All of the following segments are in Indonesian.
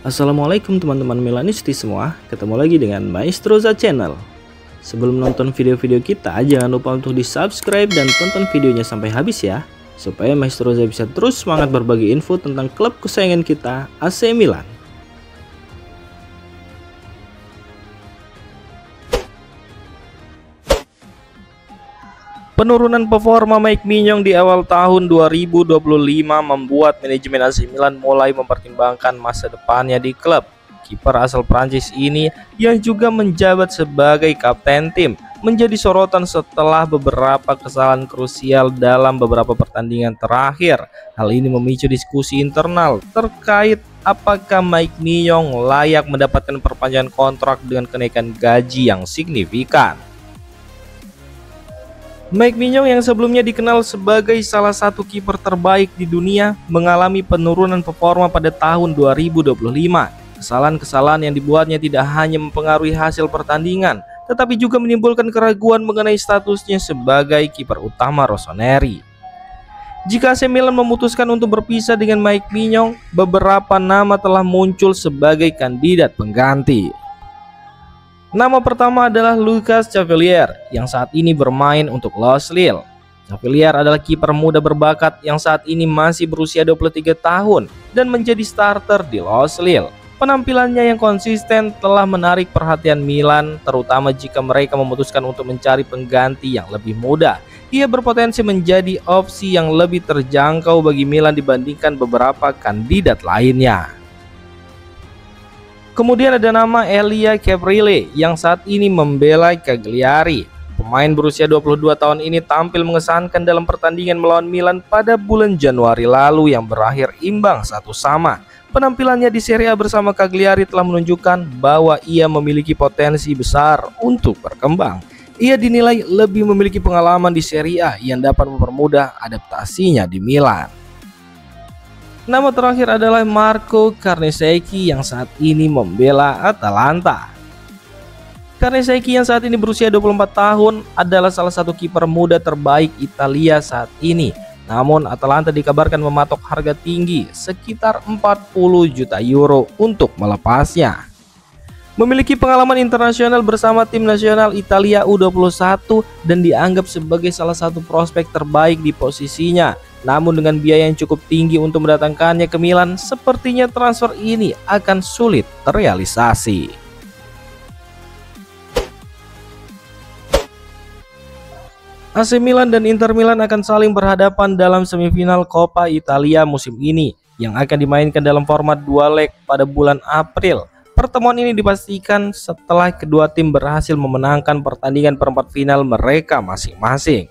Assalamualaikum teman-teman Milanisti semua, ketemu lagi dengan Maestroza Channel. Sebelum nonton video-video kita, jangan lupa untuk di subscribe dan tonton videonya sampai habis ya, supaya Maestroza bisa terus semangat berbagi info tentang klub kesayangan kita, AC Milan. Penurunan performa Mike Maignan di awal tahun 2025 membuat manajemen AC Milan mulai mempertimbangkan masa depannya di klub. Kiper asal Prancis ini yang juga menjabat sebagai kapten tim menjadi sorotan setelah beberapa kesalahan krusial dalam beberapa pertandingan terakhir. Hal ini memicu diskusi internal terkait apakah Mike Maignan layak mendapatkan perpanjangan kontrak dengan kenaikan gaji yang signifikan. Mike Maignan yang sebelumnya dikenal sebagai salah satu kiper terbaik di dunia mengalami penurunan performa pada tahun 2025. Kesalahan-kesalahan yang dibuatnya tidak hanya mempengaruhi hasil pertandingan, tetapi juga menimbulkan keraguan mengenai statusnya sebagai kiper utama Rossoneri. Jika AC Milan memutuskan untuk berpisah dengan Mike Maignan, beberapa nama telah muncul sebagai kandidat pengganti. Nama pertama adalah Lucas Chevalier yang saat ini bermain untuk Los Lille. Chevalier adalah kiper muda berbakat yang saat ini masih berusia 23 tahun dan menjadi starter di Los Lille. Penampilannya yang konsisten telah menarik perhatian Milan, terutama jika mereka memutuskan untuk mencari pengganti yang lebih muda. Ia berpotensi menjadi opsi yang lebih terjangkau bagi Milan dibandingkan beberapa kandidat lainnya. Kemudian ada nama Elia Caprile yang saat ini membela Cagliari. Pemain berusia 22 tahun ini tampil mengesankan dalam pertandingan melawan Milan pada bulan Januari lalu yang berakhir imbang 1-1. Penampilannya di Serie A bersama Cagliari telah menunjukkan bahwa ia memiliki potensi besar untuk berkembang. Ia dinilai lebih memiliki pengalaman di Serie A yang dapat mempermudah adaptasinya di Milan. Nama terakhir adalah Marco Carnesecchi yang saat ini membela Atalanta. Carnesecchi yang saat ini berusia 24 tahun adalah salah satu kiper muda terbaik Italia saat ini. Namun Atalanta dikabarkan mematok harga tinggi sekitar 40 juta euro untuk melepasnya. Memiliki pengalaman internasional bersama tim nasional Italia U21 dan dianggap sebagai salah satu prospek terbaik di posisinya. Namun dengan biaya yang cukup tinggi untuk mendatangkannya ke Milan, sepertinya transfer ini akan sulit terrealisasi. AC Milan dan Inter Milan akan saling berhadapan dalam semifinal Coppa Italia musim ini yang akan dimainkan dalam format 2 leg pada bulan April. Pertemuan ini dipastikan setelah kedua tim berhasil memenangkan pertandingan perempat final mereka masing-masing.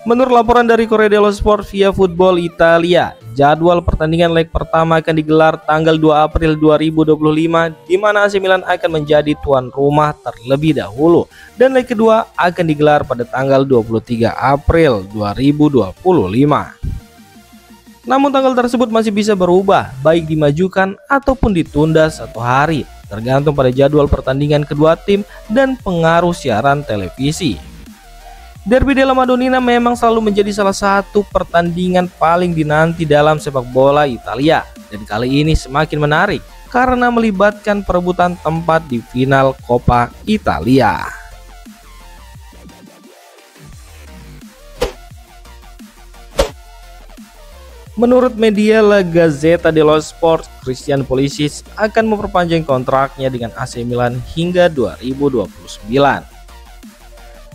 Menurut laporan dari Corriere dello Sport via Football Italia, jadwal pertandingan leg pertama akan digelar tanggal 2 April 2025 di mana AC Milan akan menjadi tuan rumah terlebih dahulu dan leg kedua akan digelar pada tanggal 23 April 2025. Namun tanggal tersebut masih bisa berubah, baik dimajukan ataupun ditunda 1 hari, tergantung pada jadwal pertandingan kedua tim dan pengaruh siaran televisi. Derby della Madonnina memang selalu menjadi salah satu pertandingan paling dinanti dalam sepak bola Italia, dan kali ini semakin menarik karena melibatkan perebutan tempat di final Coppa Italia. Menurut media La Gazzetta dello Sport, Christian Pulisic akan memperpanjang kontraknya dengan AC Milan hingga 2029.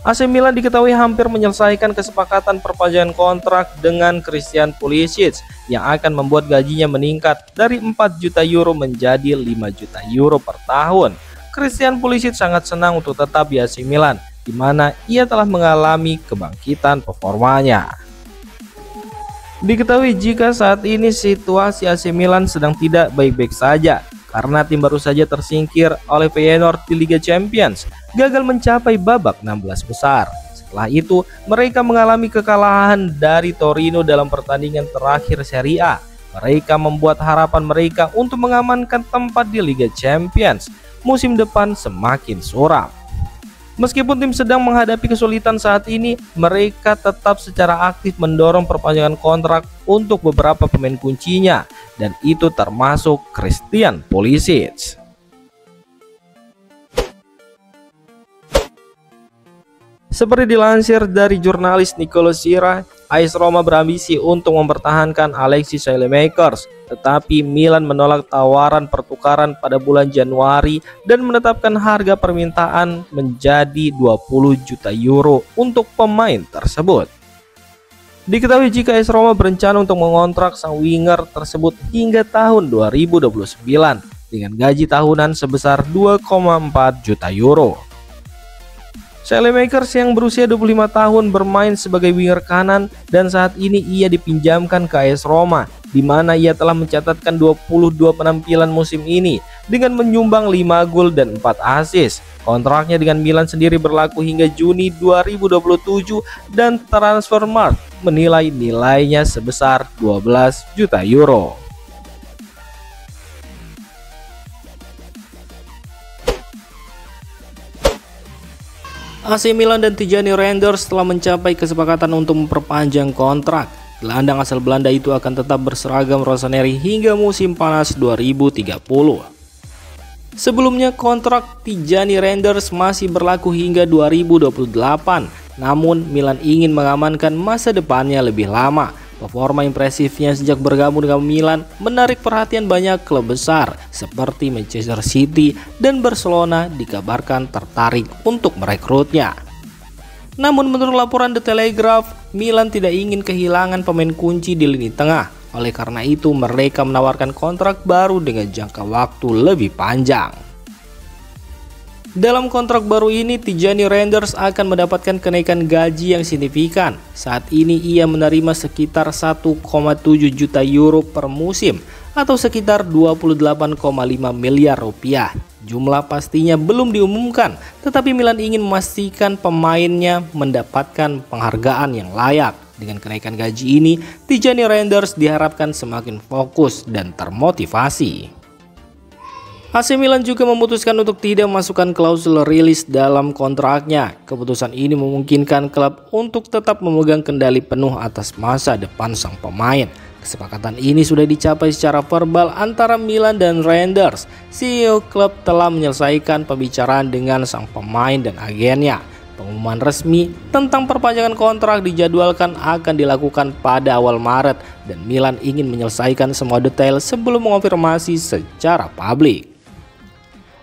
AC Milan diketahui hampir menyelesaikan kesepakatan perpanjangan kontrak dengan Christian Pulisic yang akan membuat gajinya meningkat dari 4 juta euro menjadi 5 juta euro per tahun. Christian Pulisic sangat senang untuk tetap di AC Milan, di mana ia telah mengalami kebangkitan performanya. Diketahui jika saat ini situasi AC Milan sedang tidak baik-baik saja karena tim baru saja tersingkir oleh Feyenoord di Liga Champions, gagal mencapai babak 16 besar. Setelah itu, mereka mengalami kekalahan dari Torino dalam pertandingan terakhir Serie A. Mereka membuat harapan mereka untuk mengamankan tempat di Liga Champions musim depan semakin suram. Meskipun tim sedang menghadapi kesulitan saat ini, mereka tetap secara aktif mendorong perpanjangan kontrak untuk beberapa pemain kuncinya, dan itu termasuk Christian Pulisic. Seperti dilansir dari jurnalis Nicolo Sierra, AS Roma berambisi untuk mempertahankan Alexis Saelemaekers, tetapi Milan menolak tawaran pertukaran pada bulan Januari dan menetapkan harga permintaan menjadi 20 juta euro untuk pemain tersebut. Diketahui jika AS Roma berencana untuk mengontrak sang winger tersebut hingga tahun 2029 dengan gaji tahunan sebesar 2,4 juta euro. Saelemaekers yang berusia 25 tahun bermain sebagai winger kanan dan saat ini ia dipinjamkan ke AS Roma, di mana ia telah mencatatkan 22 penampilan musim ini dengan menyumbang 5 gol dan 4 assist. Kontraknya dengan Milan sendiri berlaku hingga Juni 2027 dan Transfermarkt menilai nilainya sebesar 12 juta euro. AC Milan dan Tijani Reinders telah mencapai kesepakatan untuk memperpanjang kontrak. Gelandang asal Belanda itu akan tetap berseragam rossoneri hingga musim panas 2030. Sebelumnya kontrak Tijani Reinders masih berlaku hingga 2028, namun Milan ingin mengamankan masa depannya lebih lama. Performa impresifnya sejak bergabung dengan Milan menarik perhatian banyak klub besar seperti Manchester City dan Barcelona dikabarkan tertarik untuk merekrutnya. Namun menurut laporan The Telegraph, Milan tidak ingin kehilangan pemain kunci di lini tengah. Oleh karena itu mereka menawarkan kontrak baru dengan jangka waktu lebih panjang. Dalam kontrak baru ini, Tijani Reinders akan mendapatkan kenaikan gaji yang signifikan. Saat ini ia menerima sekitar 1,7 juta euro per musim atau sekitar 28,5 miliar rupiah. Jumlah pastinya belum diumumkan, tetapi Milan ingin memastikan pemainnya mendapatkan penghargaan yang layak. Dengan kenaikan gaji ini, Tijani Reinders diharapkan semakin fokus dan termotivasi. AC Milan juga memutuskan untuk tidak memasukkan klausul rilis dalam kontraknya. Keputusan ini memungkinkan klub untuk tetap memegang kendali penuh atas masa depan sang pemain. Kesepakatan ini sudah dicapai secara verbal antara Milan dan Reinders. CEO klub telah menyelesaikan pembicaraan dengan sang pemain dan agennya. Pengumuman resmi tentang perpanjangan kontrak dijadwalkan akan dilakukan pada awal Maret dan Milan ingin menyelesaikan semua detail sebelum mengonfirmasi secara publik.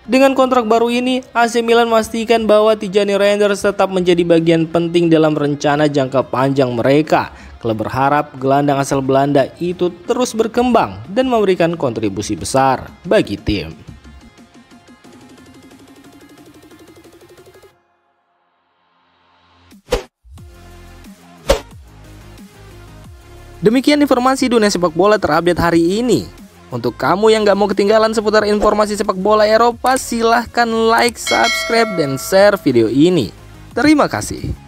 Dengan kontrak baru ini, AC Milan memastikan bahwa Tijani Reinders tetap menjadi bagian penting dalam rencana jangka panjang mereka. Klub berharap gelandang asal Belanda itu terus berkembang dan memberikan kontribusi besar bagi tim. Demikian informasi dunia sepak bola terupdate hari ini. Untuk kamu yang gak mau ketinggalan seputar informasi sepak bola Eropa, silahkan like, subscribe, dan share video ini. Terima kasih.